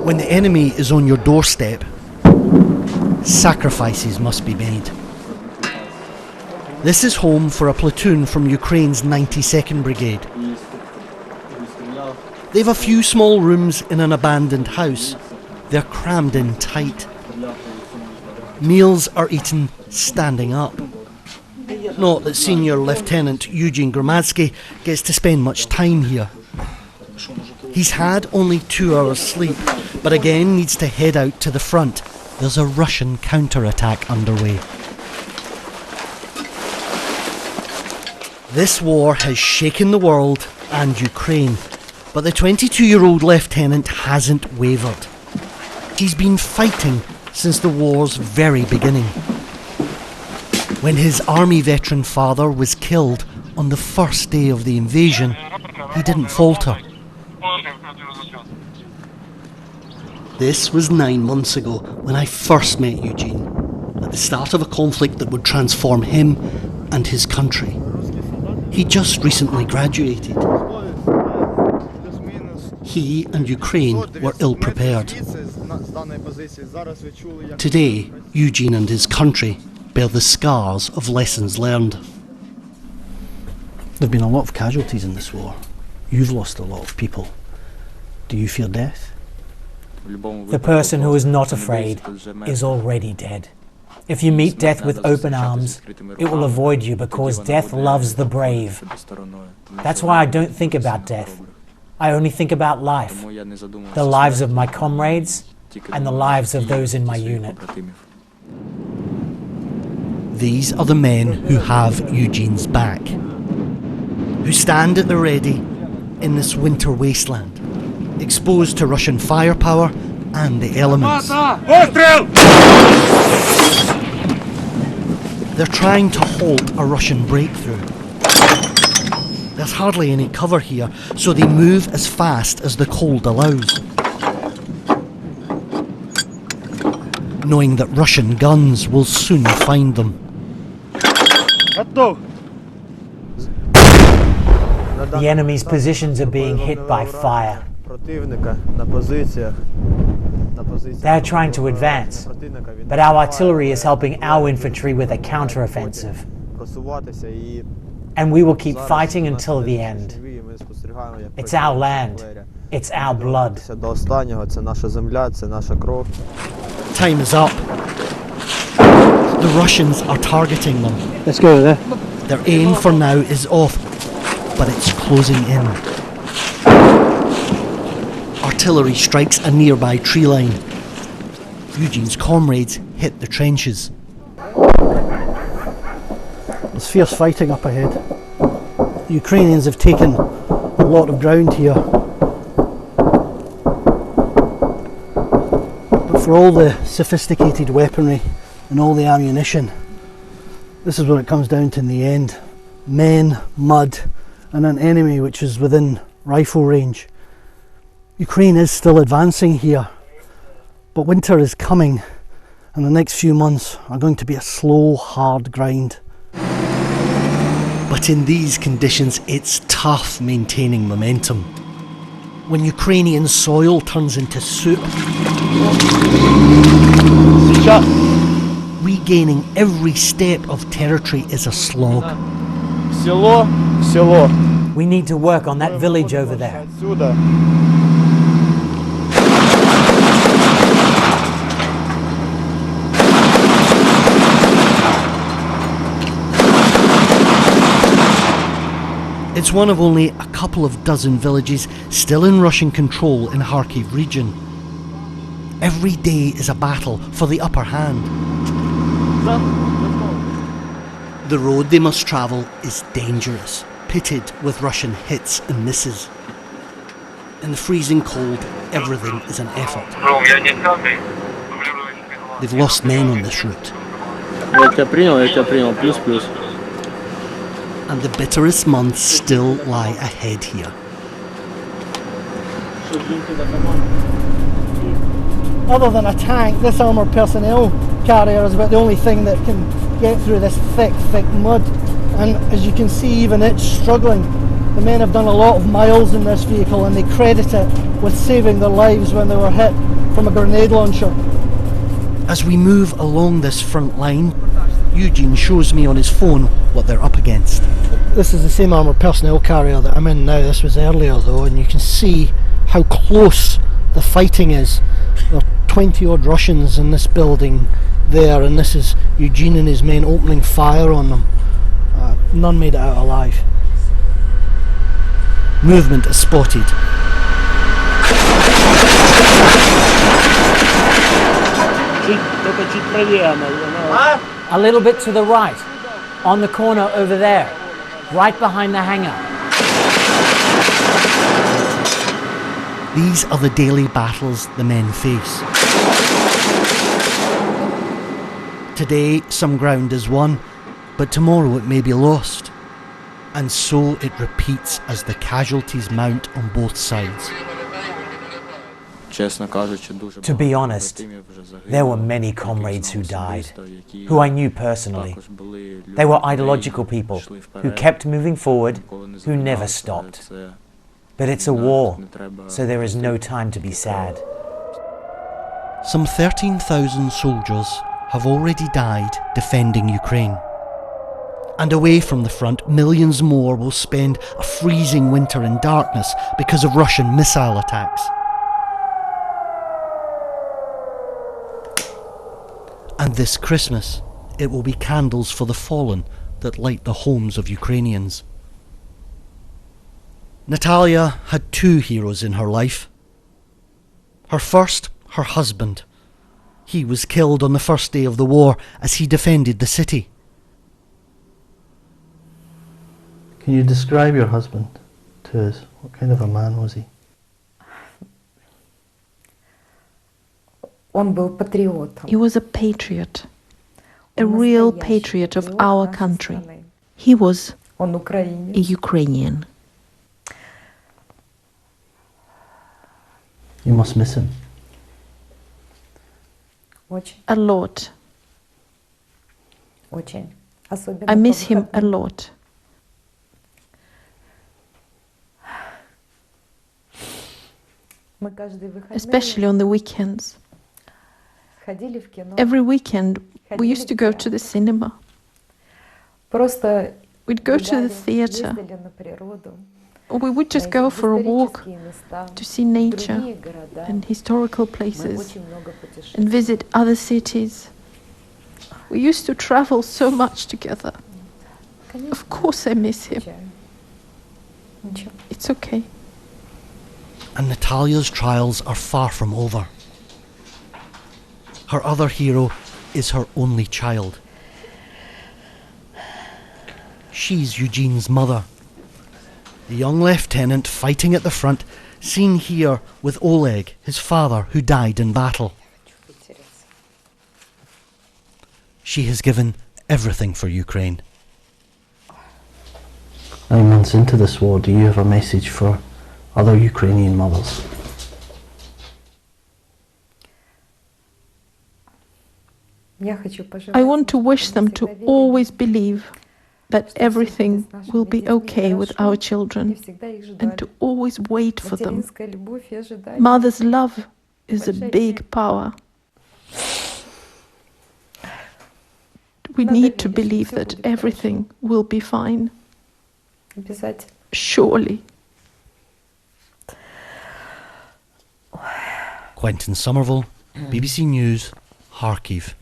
When the enemy is on your doorstep, sacrifices must be made. This is home for a platoon from Ukraine's 92nd Brigade. They've a few small rooms in an abandoned house. They're crammed in tight. Meals are eaten standing up. Not that Senior Lieutenant Eugene Gromadskyi gets to spend much time here. He's had only 2 hours sleep, but again needs to head out to the front. There's a Russian counterattack underway. This war has shaken the world and Ukraine, but the 22-year-old lieutenant hasn't wavered. He's been fighting since the war's very beginning. When his army veteran father was killed on the first day of the invasion, he didn't falter. This was 9 months ago when I first met Eugene, at the start of a conflict that would transform him and his country. He just recently graduated. He and Ukraine were ill-prepared. Today, Eugene and his country bear the scars of lessons learned. There have been a lot of casualties in this war. You've lost a lot of people. Do you fear death? The person who is not afraid is already dead. If you meet death with open arms, it will avoid you because death loves the brave. That's why I don't think about death. I only think about life, the lives of my comrades and the lives of those in my unit. These are the men who have Eugene's back, who stand at the ready in this winter wasteland, exposed to Russian firepower and the elements. They're trying to halt a Russian breakthrough. There's hardly any cover here, so they move as fast as the cold allows, knowing that Russian guns will soon find them. The enemy's positions are being hit by fire. They're trying to advance, but our artillery is helping our infantry with a counter-offensive. And we will keep fighting until the end. It's our land. It's our blood. Time is up. The Russians are targeting them. Let's go there. Their aim for now is off, but it's closing in. Artillery strikes a nearby tree line. Eugene's comrades hit the trenches. There's fierce fighting up ahead. The Ukrainians have taken a lot of ground here. But for all the sophisticated weaponry and all the ammunition, this is what it comes down to in the end. Men, mud, and an enemy which is within rifle range. Ukraine is still advancing here, but winter is coming, and the next few months are going to be a slow, hard grind. But in these conditions, it's tough maintaining momentum. When Ukrainian soil turns into soup, regaining every step of territory is a slog. We need to work on that village over there. It's one of only a couple of dozen villages still in Russian control in Kharkiv region. Every day is a battle for the upper hand. The road they must travel is dangerous, pitted with Russian hits and misses. In the freezing cold, everything is an effort. They've lost men on this route. And the bitterest months still lie ahead here. Other than a tank, this armoured personnel carrier is about the only thing that can get through this thick mud. And as you can see, even it's struggling. The men have done a lot of miles in this vehicle and they credit it with saving their lives when they were hit from a grenade launcher. As we move along this front line, Eugene shows me on his phone what they're up against. This is the same armoured personnel carrier that I'm in now. This was earlier though, and you can see how close the fighting is. There are 20 odd Russians in this building there, and this is Eugene and his men opening fire on them. None made it out alive. Movement is spotted. A little bit to the right, on the corner over there, right behind the hangar. These are the daily battles the men face. Today, some ground is won, but tomorrow it may be lost. And so it repeats as the casualties mount on both sides. To be honest, there were many comrades who died, who I knew personally. They were ideological people who kept moving forward, who never stopped. But it's a war, so there is no time to be sad. Some 13,000 soldiers have already died defending Ukraine. And away from the front, millions more will spend a freezing winter in darkness because of Russian missile attacks. And this Christmas, it will be candles for the fallen that light the homes of Ukrainians. Natalia had two heroes in her life. Her first, her husband. He was killed on the first day of the war as he defended the city. Can you describe your husband to us? What kind of a man was he? He was a patriot, a real patriot of our country. He was a Ukrainian. You must miss him. A lot. I miss him a lot. Especially on the weekends. Every weekend we used to go to the cinema. We'd go to the theatre, or we would just go for a walk to see nature and historical places and visit other cities. We used to travel so much together. Of course I miss him. It's okay. And Natalia's trials are far from over. Her other hero is her only child. She's Eugene's mother. The young lieutenant fighting at the front, seen here with Oleg, his father, who died in battle. She has given everything for Ukraine. 9 months into this war, do you have a message for other Ukrainian mothers? I want to wish them to always believe that everything will be okay with our children and to always wait for them. Mother's love is a big power. We need to believe that everything will be fine. Surely. Quentin Sommerville, BBC News, Kharkiv.